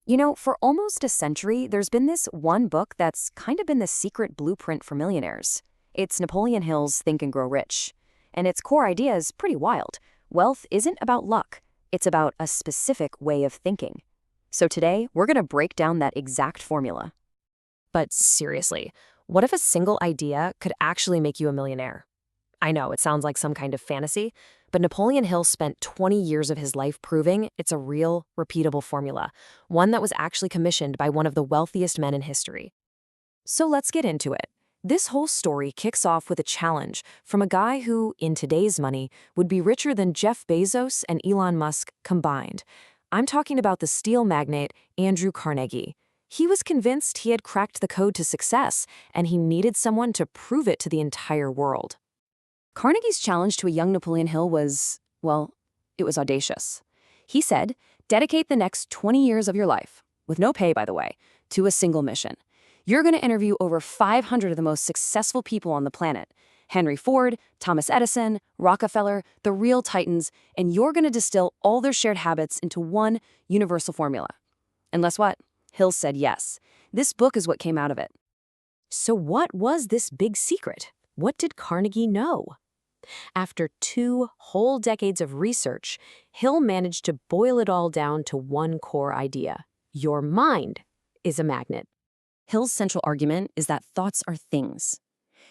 For almost a century, there's been this one book that's kind of been the secret blueprint for millionaires. It's Napoleon Hill's Think and Grow Rich. And its core idea is pretty wild. Wealth isn't about luck, it's about a specific way of thinking. So today, we're going to break down that exact formula. But seriously, what if a single idea could actually make you a millionaire? I know it sounds like some kind of fantasy, but Napoleon Hill spent 20 years of his life proving it's a real, repeatable formula, one that was actually commissioned by one of the wealthiest men in history. So let's get into it. This whole story kicks off with a challenge from a guy who, in today's money, would be richer than Jeff Bezos and Elon Musk combined. I'm talking about the steel magnate Andrew Carnegie. He was convinced he had cracked the code to success, and he needed someone to prove it to the entire world. Carnegie's challenge to a young Napoleon Hill was, well, it was audacious. He said, dedicate the next 20 years of your life, with no pay, by the way, to a single mission. You're going to interview over 500 of the most successful people on the planet. Henry Ford, Thomas Edison, Rockefeller, the real titans, and you're going to distill all their shared habits into one universal formula. And guess what? Hill said yes. This book is what came out of it. So what was this big secret? What did Carnegie know? After 2 whole decades of research, Hill managed to boil it all down to one core idea. Your mind is a magnet. Hill's central argument is that thoughts are things.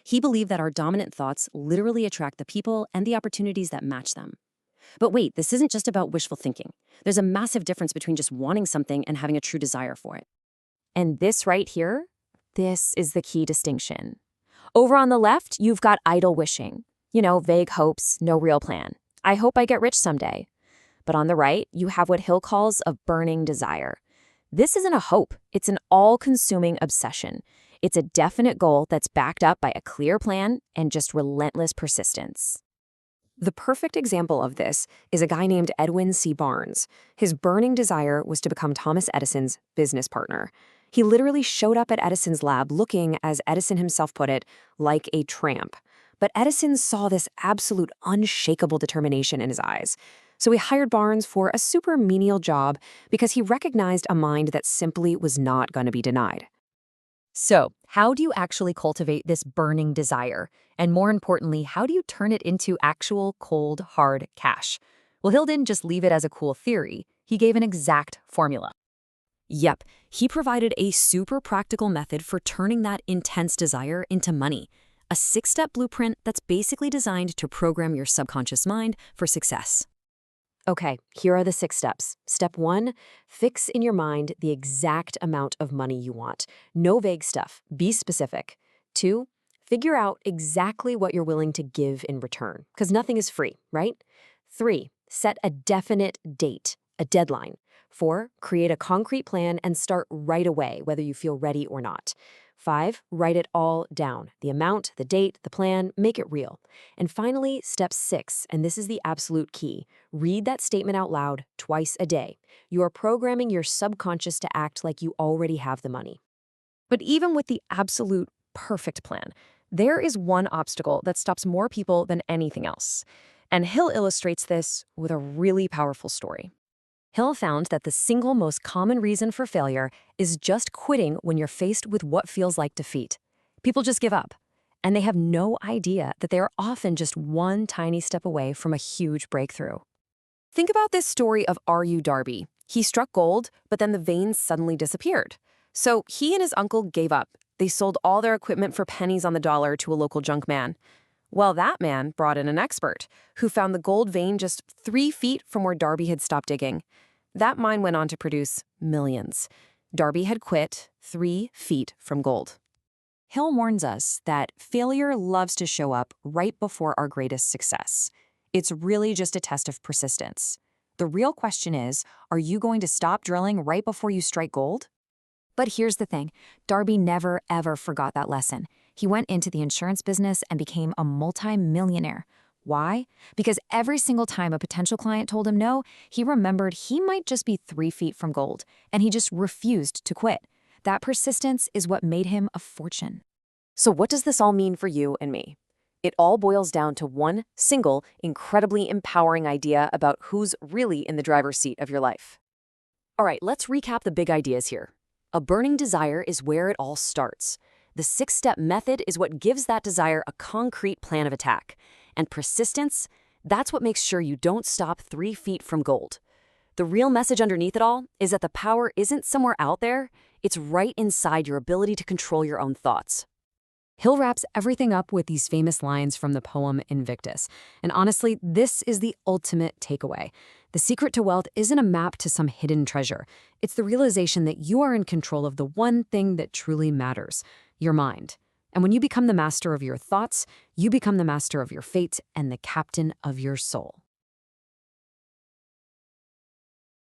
He believed that our dominant thoughts literally attract the people and the opportunities that match them. But wait, this isn't just about wishful thinking. There's a massive difference between just wanting something and having a true desire for it. And this right here, this is the key distinction. Over on the left, you've got idle wishing. Vague hopes, no real plan. I hope I get rich someday. But on the right, you have what Hill calls a burning desire. This isn't a hope, it's an all-consuming obsession. It's a definite goal that's backed up by a clear plan and just relentless persistence. The perfect example of this is a guy named Edwin C. Barnes. His burning desire was to become Thomas Edison's business partner. He literally showed up at Edison's lab looking, as Edison himself put it, like a tramp. But Edison saw this absolute unshakable determination in his eyes. So he hired Barnes for a super menial job because he recognized a mind that simply was not going to be denied. So, how do you actually cultivate this burning desire? And more importantly, how do you turn it into actual cold, hard cash? Well, Hill didn't just leave it as a cool theory. He gave an exact formula. Yep, he provided a super practical method for turning that intense desire into money. A 6-step blueprint that's basically designed to program your subconscious mind for success. Okay, here are the 6 steps. Step 1, fix in your mind the exact amount of money you want. No vague stuff. Be specific. 2, figure out exactly what you're willing to give in return, because nothing is free, right? 3, set a definite date, a deadline. 4, create a concrete plan and start right away, whether you feel ready or not. 5, write it all down. The amount, the date, the plan, make it real. And finally, step 6, and this is the absolute key. Read that statement out loud twice a day. You are programming your subconscious to act like you already have the money. But even with the absolute perfect plan, there is one obstacle that stops more people than anything else. And Hill illustrates this with a really powerful story. Hill found that the single most common reason for failure is just quitting when you're faced with what feels like defeat. People just give up, and they have no idea that they are often just one tiny step away from a huge breakthrough. Think about this story of R.U. Darby. He struck gold, but then the veins suddenly disappeared. So he and his uncle gave up. They sold all their equipment for pennies on the dollar to a local junk man. Well, that man brought in an expert who found the gold vein just 3 feet from where Darby had stopped digging. That mine went on to produce millions. Darby had quit 3 feet from gold. Hill warns us that failure loves to show up right before our greatest success. It's really just a test of persistence. The real question is, are you going to stop drilling right before you strike gold? But here's the thing, Darby never ever forgot that lesson. He went into the insurance business and became a multi-millionaire. Why? Because every single time a potential client told him no, he remembered he might just be 3 feet from gold, and he just refused to quit. That persistence is what made him a fortune. So what does this all mean for you and me? It all boils down to one single, incredibly empowering idea about who's really in the driver's seat of your life. All right, let's recap the big ideas here. A burning desire is where it all starts. The 6-step method is what gives that desire a concrete plan of attack. And persistence, that's what makes sure you don't stop 3 feet from gold. The real message underneath it all is that the power isn't somewhere out there, it's right inside your ability to control your own thoughts. Hill wraps everything up with these famous lines from the poem Invictus. And honestly, this is the ultimate takeaway. The secret to wealth isn't a map to some hidden treasure. It's the realization that you are in control of the one thing that truly matters, your mind. And when you become the master of your thoughts, you become the master of your fate and the captain of your soul.